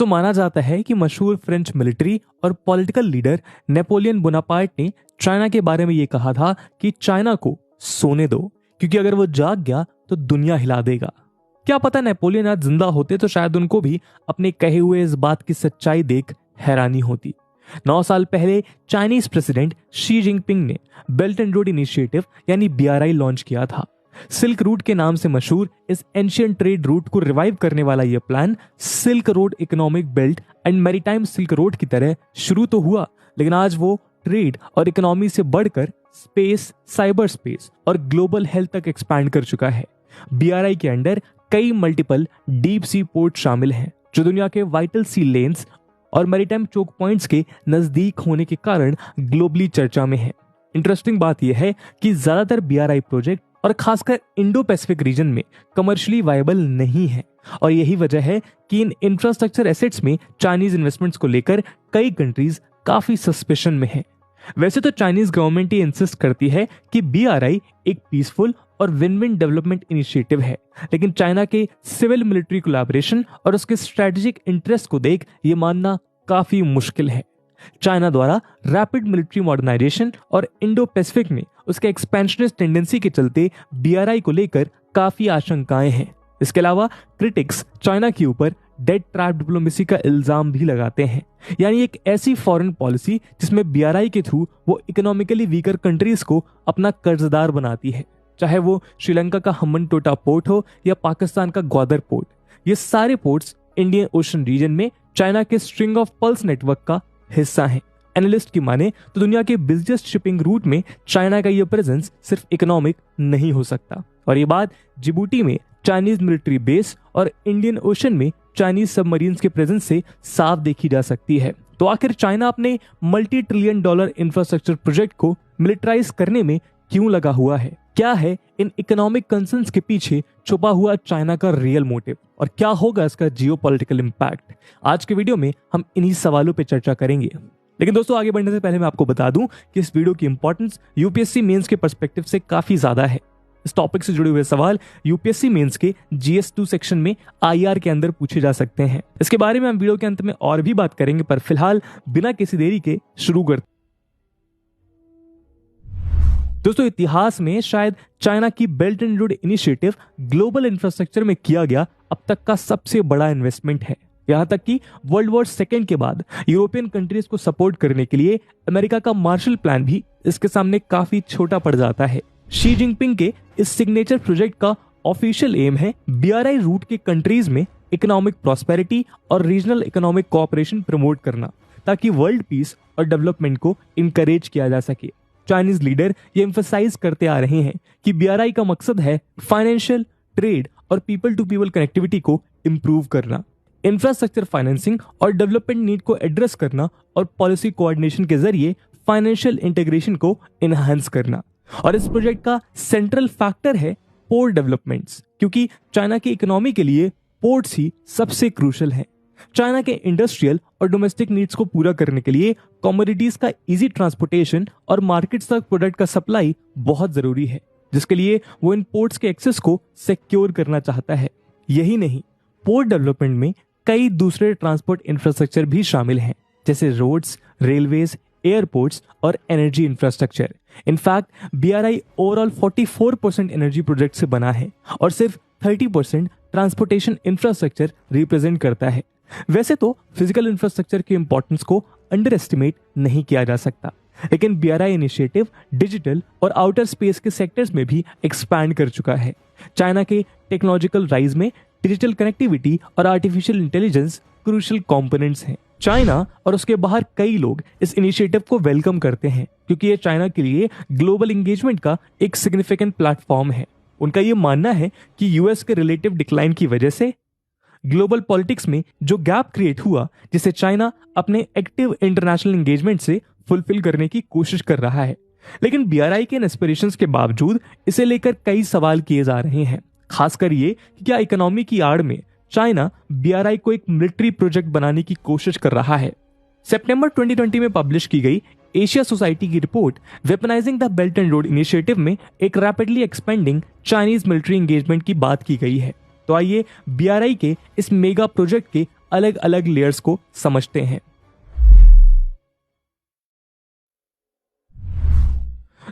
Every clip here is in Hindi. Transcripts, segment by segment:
दोस्तों, माना जाता है कि मशहूर फ्रेंच मिलिट्री और पॉलिटिकल लीडर नेपोलियन बोनापार्ट ने चाइना के बारे में ये कहा था कि चाइना को सोने दो, क्योंकि अगर वो जाग गया तो दुनिया हिला देगा। क्या पता नेपोलियन आज जिंदा होते तो शायद उनको भी अपने कहे हुए इस बात की सच्चाई देख हैरानी होती। 9 साल पहले चाइनीज प्रेसिडेंट शी जिनपिंग ने बेल्ट एंड रोड इनिशिएटिव यानी BRI लॉन्च किया था। सिल्क रूट के नाम से मशहूर इस एंशियंट ट्रेड रूट को रिवाइव करने वाला यह plan silk road economic belt and maritime silk road की तरह शुरू तो हुआ, लेकिन आज वो ट्रेड और इकोनॉमी से बढ़कर स्पेस, साइबर स्पेस और ग्लोबल हेल्थ तक एक्सपैंड कर चुका है। BRI के अंडर कई मल्टीपल डीप सी पोर्ट शामिल हैं, जो दुनिया के वाइटल सी लेन्स और मैरीटाइम चोक पॉइंट्स के नजदीक होने के कारण ग्लोबली चर्चा में है। इंटरेस्टिंग बात यह है कि ज्यादातर BRI प्रोजेक्ट और खासकर इंडो पैसिफिक रीजन में कमर्शियली वायबल नहीं है, और यही वजह है कि इन इंफ्रास्ट्रक्चर एसेट्स में चाइनीज इन्वेस्टमेंट्स को लेकर कई कंट्रीज काफी सस्पेशन में है। वैसे तो चाइनीज गवर्नमेंट ये इंसिस्ट करती है कि BRI एक पीसफुल और विन विन डेवलपमेंट इनिशिएटिव है, लेकिन चाइना के सिविल मिलिट्री कोलैबोरेशन और उसके स्ट्रेटेजिक इंटरेस्ट को देख ये मानना काफी मुश्किल है। चाइना द्वारा रैपिड मिलिट्री मॉडर्नाइजेशन और इंडो पैसिफिक में उसके एक्सपेंशनिस्ट टेंडेंसी के चलते BRI को लेकर काफी आशंकाएं हैं। इसके अलावा क्रिटिक्स चाइना के ऊपर डेट ट्रैप डिप्लोमेसी का इल्जाम भी लगाते हैं, यानी एक ऐसी फॉरेन पॉलिसी जिसमें BRI के थ्रू वो इकोनॉमिकली वीकर कंट्रीज को अपना कर्जदार बनाती है, चाहे वो श्रीलंका का हम्बनटोटा पोर्ट हो या पाकिस्तान का ग्वादर पोर्ट। ये सारे पोर्ट्स इंडियन ओशन रीजन में चाइना के स्ट्रिंग ऑफ पर्ल्स नेटवर्क का हिस्सा हैं। एनालिस्ट की माने तो दुनिया के बिजनेस शिपिंग रूट में चाइना का यह प्रेजेंस सिर्फ इकोनॉमिक नहीं हो सकता, और ये बात जिबूटी में चाइनीज मिलिट्री बेस और इंडियन ओशन में चाइनीज सबमरीन्स के प्रेजेंस से साफ देखी जा सकती है। तो आखिर चाइना अपने $multi trillion इंफ्रास्ट्रक्चर प्रोजेक्ट को मिलिटराइज करने में क्यों लगा हुआ है? क्या है इन इकोनॉमिक कंसर्न्स के पीछे छुपा हुआ चाइना का रियल मोटिव, और क्या होगा इसका जियोपॉलिटिकल इंपैक्ट? आज के वीडियो में हम इन्हीं सवालों पे चर्चा करेंगे। लेकिन दोस्तों, आगे बढ़ने से पहले मैं आपको बता दूं कि इस वीडियो की इंपॉर्टेंस यूपीएससी मेंस के पर्सपेक्टिव से काफी ज्यादा है। इस टॉपिक से जुड़े हुए सवाल यूपीएससी मेंस के GS2 सेक्शन में IR के अंदर पूछे जा सकते हैं। इसके बारे में हम वीडियो के अंत में और भी बात करेंगे, पर फिलहाल बिना किसी देरी के शुरू करते। दोस्तों, इतिहास में शायद चाइना की belt and road initiative global infrastructure में किया गया अब तक का सबसे बड़ा इन्वेस्टमेंट है। यहां तक कि वर्ल्ड वॉर सेकेंड के बाद यूरोपियन कंट्रीज को सपोर्ट करने के लिए अमेरिका का मार्शल प्लान भी इसके सामने काफी छोटा पड़ जाता है। शी जिनपिंग के इस सिग्नेचर प्रोजेक्ट का ऑफिशियल एम है BRI रूट के कंट्रीज में इकोनॉमिक प्रॉस्पेरिटी और रीजनल इकोनॉमिक कोऑपरेशन प्रमोट करना, ताकि वर्ल्ड पीस और डेवलपमेंट को इनकरेज किया जा सके। चाइनीज लीडर ये एम्फसाइज करते आ रहे हैं कि BRI का मकसद है फाइनेंशियल, ट्रेड और पीपल टू पीपल कनेक्टिविटी को इंप्रूव करना, इंफ्रास्ट्रक्चर फाइनेंसिंग और डेवलपमेंट नीड को एड्रेस करना, और पॉलिसी कोऑर्डिनेशन के जरिए फाइनेंशियल इंटीग्रेशन को एनहांस करना। और इस प्रोजेक्ट का सेंट्रल फैक्टर है पोर्ट डेवलपमेंट्स, क्योंकि चाइना की इकोनॉमी के लिए पोर्ट्स ही सबसे क्रूशियल है। चाइना के इंडस्ट्रियल और डोमेस्टिक नीड्स को पूरा करने के लिए कमोडिटीज का इजी ट्रांसपोर्टेशन और मार्केट्स तक प्रोडक्ट का सप्लाई बहुत जरूरी है, जिसके लिए वो इन पोर्ट्स के एक्सेस को सिक्योर करना चाहता है। यही नहीं, पोर्ट डेवलपमेंट में कई दूसरे ट्रांसपोर्ट इंफ्रास्ट्रक्चर भी शामिल हैं, जैसे रोड्स, रेलवेज, एयरपोर्ट्स और energy infrastructure. In fact BRI overall 44% energy project से बना है और सिर्फ 30% ट्रांसपोर्टेशन इंफ्रास्ट्रक्चर रिप्रेजेंट करता है। वैसे तो फिजिकल इंफ्रास्ट्रक्चर की इंपॉर्टेंस को अंडर एस्टिमेट नहीं किया जा सकता, लेकिन BRI इनिशिएटिव डिजिटल और आउटर स्पेस के सेक्टर्स में भी एक्सपैंड कर चुका है। चाइना के टेक्नोलॉजिकल राइज में डिजिटल कनेक्टिविटी और आर्टिफिशियल इंटेलिजेंस क्रूशियल कंपोनेंट्स हैं। चाइना और उसके बाहर कई लोग इस इनिशिएटिव को वेलकम करते हैं, क्योंकि ये चाइना के लिए ग्लोबल एंगेजमेंट का एक सिग्निफिकेंट प्लेटफॉर्म है। उनका ये मानना है कि यूएस के रिलेटिव डिक्लाइन की वजह से ग्लोबल पॉलिटिक्स में जो गैप क्रिएट हुआ, जिसे चाइना अपने एक्टिव इंटरनेशनल एंगेजमेंट से फुलफिल करने की कोशिश कर रहा है। लेकिन BRI के एस्पिरेशंस के बावजूद इसे लेकर कई सवाल किए जा रहे हैं, खासकर ये कि क्या इकोनॉमी की आड़ में चाइना BRI को एक मिलिट्री प्रोजेक्ट बनाने की कोशिश कर रहा है। सितंबर 2020 में पब्लिश की गई एशिया सोसाइटी की report weaponising the belt and road initiative में एक rapidly expanding Chinese military engagement की बात की गई है। तो आइए BRI के इस मेगा प्रोजेक्ट के अलग अलग लेयर्स को समझते हैं।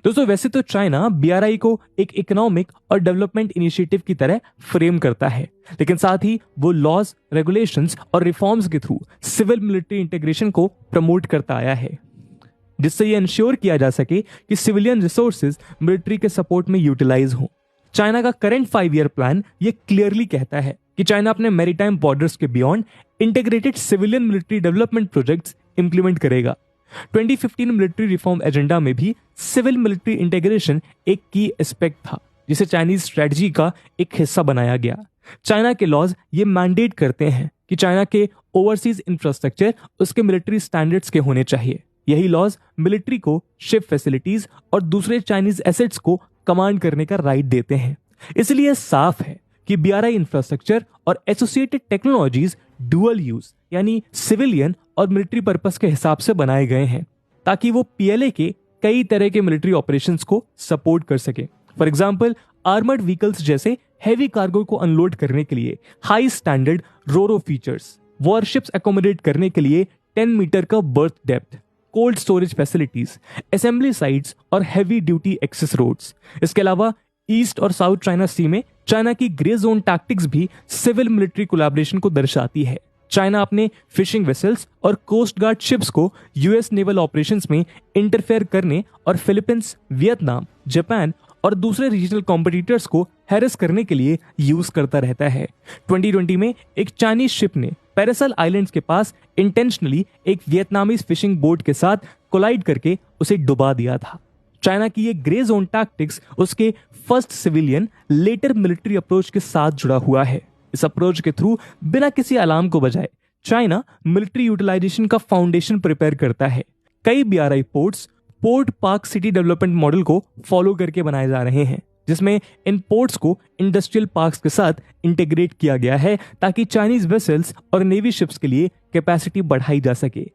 दोस्तों वैसे तो चाइना बीआरआई को एक इकोनॉमिक और डेवलपमेंट इनिशिएटिव की तरह फ्रेम करता है, लेकिन साथ ही वो लॉज, रेगुलेशंस और रिफॉर्म्स के थ्रू सिविल मिलिट्री इंटीग्रेशन को प्रमोट करता आया है, जिससे ये इंश्योर किया जा सके कि सिविलियन रिसोर्सेज मिलिट्री के सपोर्ट में यूटिलाइज हों। चाइना का करंट 5 ईयर प्लान ये क्लियरली कहता है कि चाइना अपने मैरीटाइम बॉर्डर्स के beyond integrated civilian military development projects implement करेगा। 2015 मिलिट्री रिफॉर्म एजेंडा में भी सिविल मिलिट्री इंटीग्रेशन एक की एस्पेक्ट था, जिसे चाइनीज स्ट्रेटजी का एक हिस्सा बनाया गया। चाइना के लॉज ये मैंडेट करते हैं कि चाइना के ओवरसीज इंफ्रास्ट्रक्चर उसके मिलिट्री स्टैंडर्ड्स के होने चाहिए। यही लॉज मिलिट्री को शिप फैसिलिटीज और दूसरे चाइनीज एसेट्स को कमांड करने का राइट देते हैं। इसलिए साफ है कि बीआरआई इंफ्रास्ट्रक्चर और एसोसिएटेड टेक्नोलॉजीज डुअल यूज यानी सिविलियन और मिलिट्री पर्पस के हिसाब से बनाए गए हैं, ताकि वो पीएलए के कई तरह के मिलिट्री ऑपरेशंस को सपोर्ट कर सके। फॉर एग्जांपल आर्मर्ड व्हीकल्स जैसे हैवी कार्गो को अनलोड करने के लिए हाई स्टैंडर्ड रोरो फीचर्स, वॉरशिप्स एकोमोडेट करने के लिए 10 मीटर का birth depth, cold storage facilities, assembly sites और हैवी ड्यूटी एक्सेस रोड्स। इसके अलावा ईस्ट और साउथ चाइना सी में चाइना की ग्रे जोन टैक्टिक्स भी सिविल मिलिट्री कोलैबोरेशन को दर्शाती है। चाइना अपने फिशिंग वेसल्स और कोस्ट गार्ड शिप्स को यूएस नेवल ऑपरेशंस में इंटरफेयर करने और फिलीपींस, वियतनाम, जापान और दूसरे रीजनल कॉम्पिटिटर्स को हैरेस करने के लिए यूज करता रहता है। 2020 में एक चाइनीज शिप ने पैरासल आइलैंड्स के पास इंटेंशनली एक वियतनामी फिशिंग बोट के साथ कोलाइड करके उसे डुबा दिया था। चाइना की ये ग्रे जोन टैक्टिक्स उसके first civilian later military approach के साथ जुड़ा हुआ है। इस अप्रोच के थ्रू बिना किसी अलार्म को बजाए चाइना मिलिट्री यूटिलाइजेशन का फाउंडेशन प्रिपेयर करता है। कई BRI port park city development model को फॉलो करके बनाए जा रहे हैं, जिसमें इन पोर्ट्स को इंडस्ट्रियल पार्क्स के साथ इंटीग्रेट किया गया है ताकि चाइनीज वेसल्स और नेवी शिप्स के लिए कैपेसिटी बढ़ाई जा सके।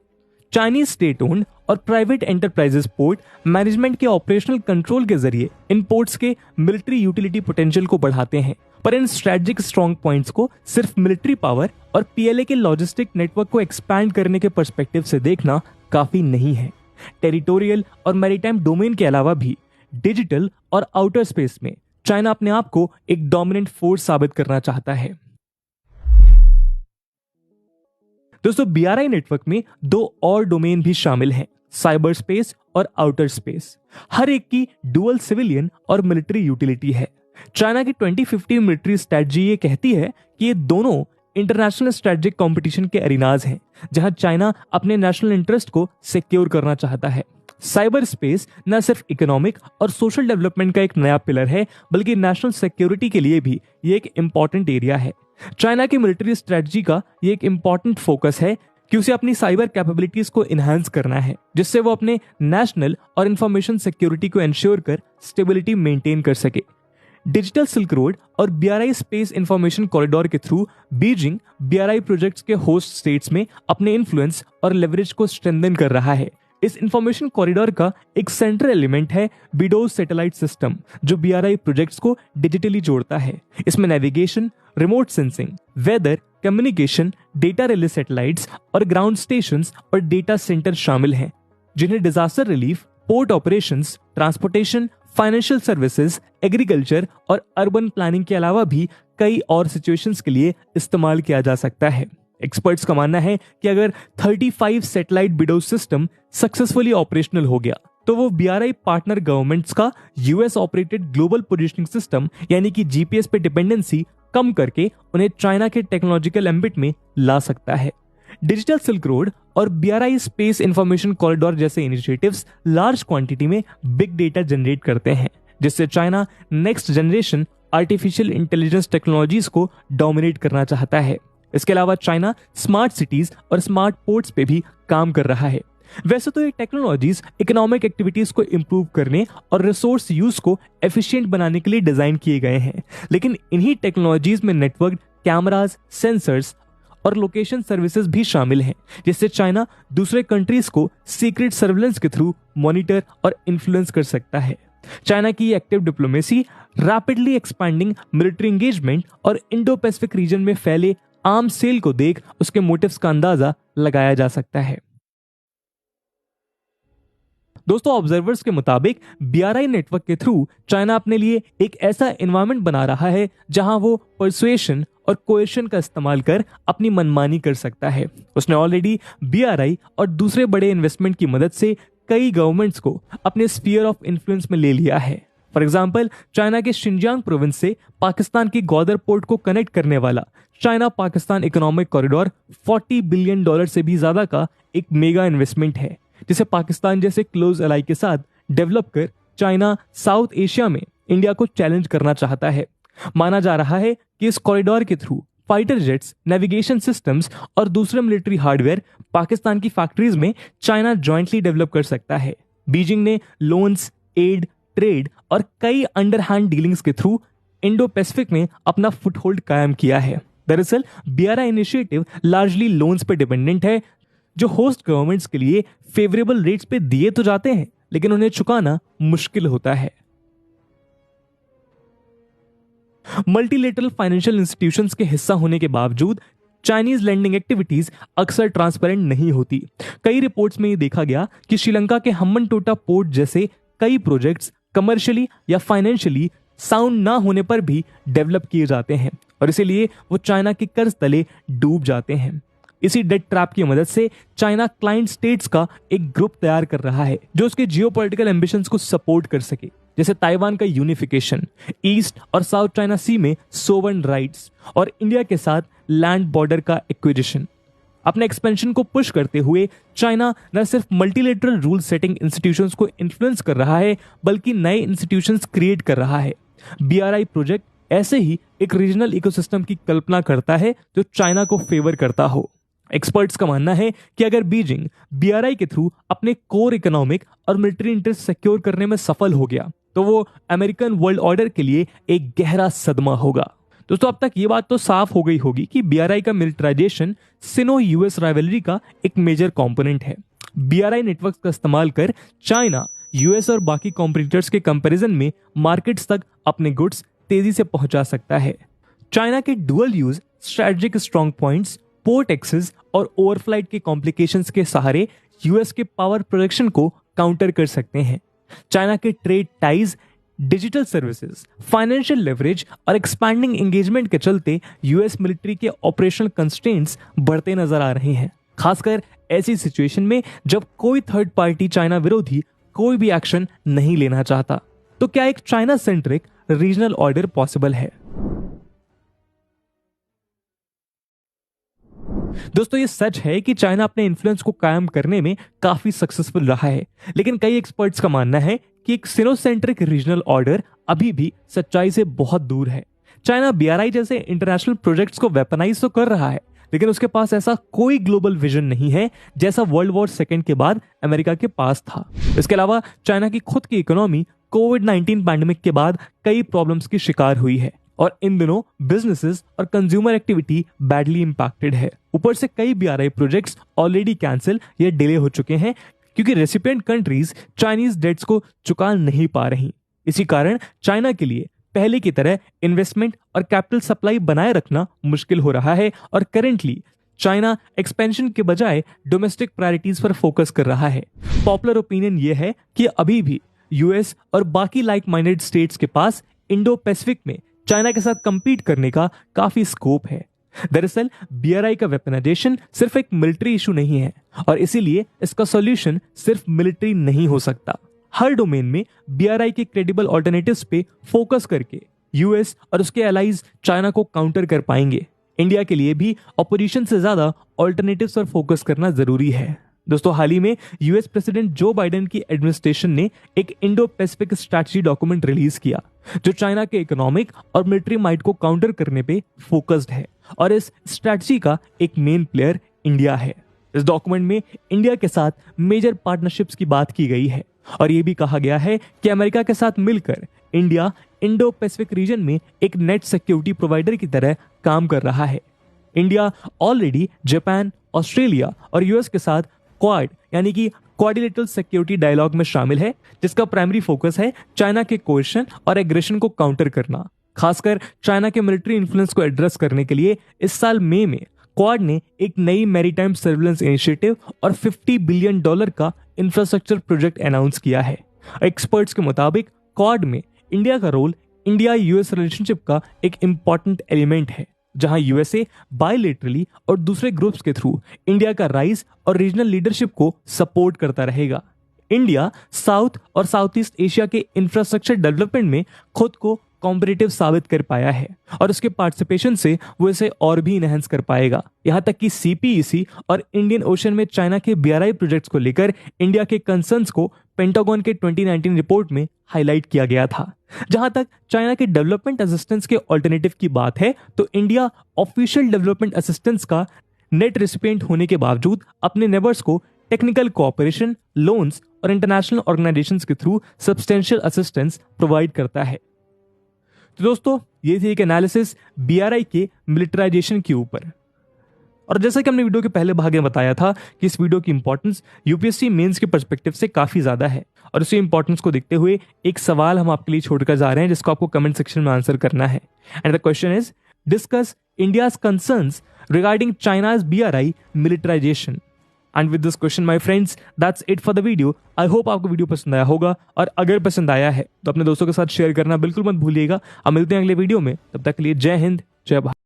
चाइनीज स्टेट ओन्ड और प्राइवेट एंटरप्राइजेस पोर्ट मैनेजमेंट के ऑपरेशनल कंट्रोल के जरिए इन पोर्ट्स के मिलिट्री यूटिलिटी पोटेंशियल को बढ़ाते हैं, पर इन स्ट्रेटेजिक स्ट्रॉन्ग पॉइंट्स को सिर्फ मिलिट्री पावर और पीएलए के लॉजिस्टिक नेटवर्क को एक्सपैंड करने के पर्सपेक्टिव से देखना काफी नहीं है। टेरिटोरियल और मैरीटाइम डोमेन के अलावा भी डिजिटल और आउटर स्पेस में चाइना अपने आप को एक डोमिनेंट फोर्स साबित करना चाहता है। दोस्तों बीआरआई नेटवर्क में 2 और डोमेन भी शामिल हैं, साइबर स्पेस और आउटर स्पेस। हर एक की डुअल सिविलियन और मिलिट्री यूटिलिटी है। चाइना की 2050 मिलिट्री स्ट्रेटजी ये कहती है कि ये दोनों इंटरनेशनल स्ट्रेटेजिक कंपटीशन के एरिनाज हैं, जहां चाइना अपने नेशनल इंटरेस्ट को सिक्योर करना चाहता है। साइबर स्पेस न सिर्फ इकोनॉमिक और सोशल डेवलपमेंट का एक नया पिलर है, बल्कि नेशनल सिक्योरिटी के लिए भी ये एक इंपॉर्टेंट एरिया है। चाइना की मिलिट्री स्ट्रेटजी का ये एक इंपॉर्टेंट फोकस है कि उसे अपनी साइबर कैपेबिलिटीज को इनहांस करना है, जिससे वो अपने नेशनल और इंफॉर्मेशन सिक्योरिटी को एंश्योर कर स्टेबिलिटी मेंटेन कर सके। डिजिटल सिल्क रोड और बीआरआई स्पेस इंफॉर्मेशन कॉरिडोर के थ्रू बीजिंग बीआरआई प्रोजेक्ट्स के होस्ट स्टेट्स में अपने इन्फ्लुएंस और लेवरेज को स्ट्रेंथन कर रहा है। इस इंफॉर्मेशन कॉरिडोर का एक सेंट्रल एलिमेंट है बीडोज सैटेलाइट सिस्टम, जो बीआरआई प्रोजेक्ट्स को डिजिटली जोड़ता है। इसमें navigation, remote sensing, weather, communication, data relay satellites और ग्राउंड स्टेशंस और डेटा सेंटर शामिल हैं, जिन्हें disaster relief, port operations, transportation, financial services, agriculture और अर्बन प्लानिंग के अलावा भी कई और सिचुएशंस के लिए इस्तेमाल किया जा सकता है। एक्सपर्ट्स का मानना है कि अगर 35 satellite Windows system successfully operational हो गया तो वो बीआरआई पार्टनर गवर्नमेंट्स का US operated global positioning system यानी कि जीपीएस पे डिपेंडेंसी कम करके उन्हें चाइना के टेक्नोलॉजिकल एम्बिट में ला सकता है। डिजिटल सिल्क रोड और बीआरआई स्पेस इंफॉर्मेशन कॉरिडोर जैसे इनिशिएटिव्स लार्ज क्वांटिटी में बिग डेटा जनरेट करते हैं, जिससे China next generation artificial intelligence technologies को डोमिनेट करना चाहता है। इसके अलावा चाइना स्मार्ट सिटीज और स्मार्ट पोर्ट्स पे भी काम कर रहा है। वैसे तो ये टेक्नोलॉजीज इकोनॉमिक एक्टिविटीज को इंप्रूव करने और रिसोर्स यूज को एफिशिएंट बनाने के लिए डिजाइन किए गए हैं, लेकिन इन्हीं टेक्नोलॉजीज में नेटवर्क, कैमरास, सेंसर्स और लोकेशन सर्विसेज भी शामिल हैं, जिससे चाइना दूसरे कंट्रीज को सीक्रेट सर्विलेंस के थ्रू मॉनिटर और इन्फ्लुएंस कर सकता है। चाइना की active diplomacy, rapidly expanding military engagement और इंडो पैसिफिक रीजन में फैले आर्म सेल को देख उसके मोटिव्स का अंदाजा लगाया जा सकता है। दोस्तों, ऑब्जर्वर्स के मुताबिक बीआरआई नेटवर्क के थ्रू चाइना अपने लिए एक ऐसा एनवायरनमेंट बना रहा है जहां वो परसुएशन और कोएशन का इस्तेमाल कर अपनी मनमानी कर सकता है। उसने ऑलरेडी बीआरआई और दूसरे बड़े इन्वेस्टमेंट की मदद से कई गवर्नमेंट्स को अपने स्फीयर ऑफ इन्फ्लुएंस में ले लिया है। फॉर एग्जाम्पल, चाइना के शिनजियांग प्रोविंस से पाकिस्तान की ग्वादर पोर्ट को कनेक्ट करने वाला China Pakistan economic corridor $40 billion से भी ज्यादा का एक मेगा इन्वेस्टमेंट है, जिसे पाकिस्तान जैसे क्लोज अलाई के साथ डेवलप कर चाइना साउथ एशिया में इंडिया को चैलेंज करना चाहता है। माना जा रहा है कि इस कॉरिडोर के through fighter jets, navigation systems और दूसरे मिलिट्री हार्डवेयर पाकिस्तान की फैक्ट्रीज में चाइना जॉइंटली डेवलप कर सकता है। बीजिंग ने लोन्स, एड, ट्रेड और कई अंडरहैंड डीलिंग्स के थ्रू इंडो पैसिफिक में अपना फुटहोल्ड कायम किया है। दरअसल बीआरआई इनिशिएटिव लार्जली लोन्स पर डिपेंडेंट है, जो होस्ट गवर्नमेंट्स के लिए फेवरेबल रेट्स पे दिए तो जाते हैं, लेकिन उन्हें चुकाना मुश्किल होता है। मल्टीलेटरल फाइनेंशियल इंस्टीट्यूशंस के हिस्सा होने के बावजूद चाइनीज लैंडिंग एक्टिविटीज अक्सर ट्रांसपेरेंट नहीं होती। कई रिपोर्ट्स में ये देखा गया कि श्रीलंका के हम्बनटोटा पोर्ट जैसे कई प्रोजेक्ट्स कमर्शियली या फाइनेंशियली साउंड ना होने पर भी डेवलप किए जाते हैं और इसीलिए वो चाइना के कर्ज तले डूब जाते हैं। इसी डेट ट्रैप की मदद से चाइना क्लाइंट स्टेट्स का एक ग्रुप तैयार कर रहा है जो उसके जियोपॉलिटिकल एम्बिशंस को सपोर्ट कर सके, जैसे ताइवान का यूनिफिकेशन, ईस्ट और साउथ चाइना सी में सोवरेन राइट्स और इंडिया के साथ लैंड बॉर्डर का एक्विजिशन। अपने एक्सपेंशन को पुश करते हुए चाइना न सिर्फ मल्टीलेटरल रूल सेटिंग इंस्टीट्यूशंस को इन्फ्लुएंस कर रहा है, बल्कि नए इंस्टीट्यूशंस क्रिएट कर रहा है। बीआरआई प्रोजेक्ट ऐसे ही एक रीजनल इकोसिस्टम की कल्पना करता है जो चाइना को फेवर करता हो। एक्सपर्ट्स का मानना है कि अगर बीजिंग बीआरआई के थ्रू अपने कोर इकोनॉमिक और मिलिट्री इंटरेस्ट सिक्योर करने में सफल हो गया तो वो अमेरिकन वर्ल्ड ऑर्डर के लिए एक गहरा सदमा होगा। दोस्तों, अब तक ये बात तो साफ हो गई होगी कि बीआरआई का मिलिटराइजेशन सिनो यूएस राइवलरी का एक मेजर कंपोनेंट है। बीआरआई नेटवर्क का इस्तेमाल कर चाइना यूएस और बाकी कॉम्पिटिटर्स के कंपैरिजन में मार्केट्स तक अपने गुड्स तेजी से पहुंचा सकता है। चाइना के dual use strategic strong points, port access और ओवरफ्लाइट के कॉम्प्लिकेशंस के सहारे यूएस के पावर प्रोडक्शन को काउंटर कर सकते हैं। चाइना के trade ties, digital services, financial leverage और एक्सपैंडिंग एंगेजमेंट के चलते यूएस मिलिट्री के ऑपरेशनल कंस्ट्रेंट्स बढ़ते नजर आ रहे हैं, खासकर ऐसी सिचुएशन में जब कोई थर्ड पार्टी चाइना विरोधी कोई भी एक्शन नहीं लेना चाहता। तो क्या एक China centric regional order possible है? दोस्तों, ये सच है कि चाइना अपने इन्फ्लुएंस को कायम करने में काफी सक्सेसफुल रहा है, लेकिन कई एक्सपर्ट्स का मानना है कि एक सिनोसेंट्रिक रीजनल ऑर्डर अभी भी सच्चाई से बहुत दूर है। चाइना बीआरआई जैसे इंटरनेशनल प्रोजेक्ट्स को वेपनाइज तो कर रहा है, लेकिन उसके पास ऐसा कोई ग्लोबल विजन नहीं है जैसा वर्ल्ड वॉर सेकेंड के बाद अमेरिका के पास था। इसके अलावा चाइना की खुद की इकोनॉमी कोविड-19 पैंडेमिक के बाद कई प्रॉब्लम्स की शिकार हुई है और इन दिनों बिजनेसेस और कंज्यूमर एक्टिविटी बैडली इंपैक्टेड है। ऊपर से कई बीआरआई प्रोजेक्ट्स ऑलरेडी कैंसिल या डिले हो चुके हैं क्योंकि रेसिपिएंट कंट्रीज चाइनीज डेट्स को चुका नहीं पा रही। इसी कारण चाइना के लिए पहले की तरह इन्वेस्टमेंट और कैपिटल सप्लाई बनाए रखना मुश्किल हो रहा है और करेंटली चाइना एक्सपेंशन के बजाय डोमेस्टिक प्रायोरिटीज पर फोकस कर रहा है। पॉपुलर ओपिनियन यह है कि अभी भी यूएस और बाकी लाइक माइंडेड स्टेट्स के पास इंडो पैसिफिक में चाइना के साथ कंपीट करने का काफी स्कोप है। दरअसल बीआरआई का वेपनाइजेशन सिर्फ एक मिलिट्री इशू नहीं है और इसीलिए इसका सॉल्यूशन सिर्फ मिलिट्री नहीं हो सकता। हर डोमेन में बीआरआई के क्रेडिबल ऑल्टरनेटिव्स पे फोकस करके यूएस और उसके एलाइज चाइना को काउंटर कर पाएंगे। इंडिया के लिए भी ऑपोजिशन से ज्यादा ऑल्टरनेटिव्स पर फोकस करना जरूरी है। दोस्तों, हाल ही में यूएस प्रेसिडेंट जो बाइडेन की एडमिनिस्ट्रेशन ने एक Indo Pacific strategy document release किया जो चाइना के इकोनॉमिक और मिलिट्री माइट को काउंटर करने पे फोकस्ड है और इस स्ट्रैटेजी का एक मेन प्लेयर इंडिया है। इस डॉक्यूमेंट में इंडिया के साथ मेजर पार्टनरशिप्स की बात की गई है और यह भी कहा गया है कि अमेरिका के साथ मिलकर इंडिया इंडो पैसिफिक रीजन में एक नेट सिक्योरिटी प्रोवाइडर की तरह काम कर रहा है। इंडिया ऑलरेडी जापान, ऑस्ट्रेलिया और यूएस के साथ क्वाड यानी कि क्वाड्रिलेटरल सिक्योरिटी डायलॉग में शामिल है, जिसका प्राइमरी फोकस है चाइना के कोएशन और एग्रेशन को काउंटर करना। खासकर चाइना के मिलिट्री इन्फ्लुएंस को एड्रेस करने के लिए इस साल मई में क्वाड ने एक नई मैरीटाइम सर्विलेंस इनिशिएटिव और $50 बिलियन का इंफ्रास्ट्रक्चर प्रोजेक्ट अनाउंस किया है। एक्सपर्ट्स के मुताबिक क्वाड में इंडिया का रोल इंडिया यूएस रिलेशनशिप का एक इंपॉर्टेंट एलिमेंट है, जहां यूएसए बायलैटरली और दूसरे ग्रुप्स के थ्रू इंडिया का राइज और रीजनल लीडरशिप को सपोर्ट करता रहेगा। इंडिया साउथ और साउथ ईस्ट एशिया के इंफ्रास्ट्रक्चर डेवलपमेंट में खुद को कॉम्पिटिटिव साबित कर पाया है और उसके पार्टिसिपेशन से वो इसे और भी इनहेंस कर पाएगा। यहां तक कि सीपीईसी और इंडियन ओशन में चाइना के बीआरआई प्रोजेक्ट्स को लेकर इंडिया के कंसर्न्स को पेंटागन के 2019 रिपोर्ट में हाईलाइट किया गया था। जहां तक चाइना के डेवलपमेंट असिस्टेंस के ऑल्टरनेटिव की बात है तो इंडिया ऑफिशियल डेवलपमेंट असिस्टेंस का नेट रेसिपिएंट होने के बावजूद अपने नेबर्स को टेक्निकल कोऑपरेशन, लोन्स और इंटरनेशनल ऑर्गेनाइजेशंस के थ्रू सब्सटेंशियल असिस्टेंस प्रोवाइड करता है। तो दोस्तों, ये थी एक एनालिसिस बीआरआई के मिलिटराइजेशन के ऊपर। और जैसा कि हमने वीडियो के पहले भाग में बताया था कि इस वीडियो की इंपॉर्टेंस यूपीएससी मेंस के पर्सपेक्टिव से काफी ज्यादा है, और इसी इंपॉर्टेंस को देखते हुए एक सवाल हम आपके लिए छोड़कर जा रहे हैं जिसको आपको कमेंट सेक्शन में आंसर करना है। And the question is, discuss India's concerns regarding China's BRI militarisation. And with this question my friends, that's it for the video. I hope आपको वीडियो पसंद आया होगा, और अगर पसंद आया है तो अपने दोस्तों के साथ शेयर करना बिल्कुल मत भूलिएगा। अब मिलते हैं अगले वीडियो में, तब तक के लिए जय हिंद, जय भारत।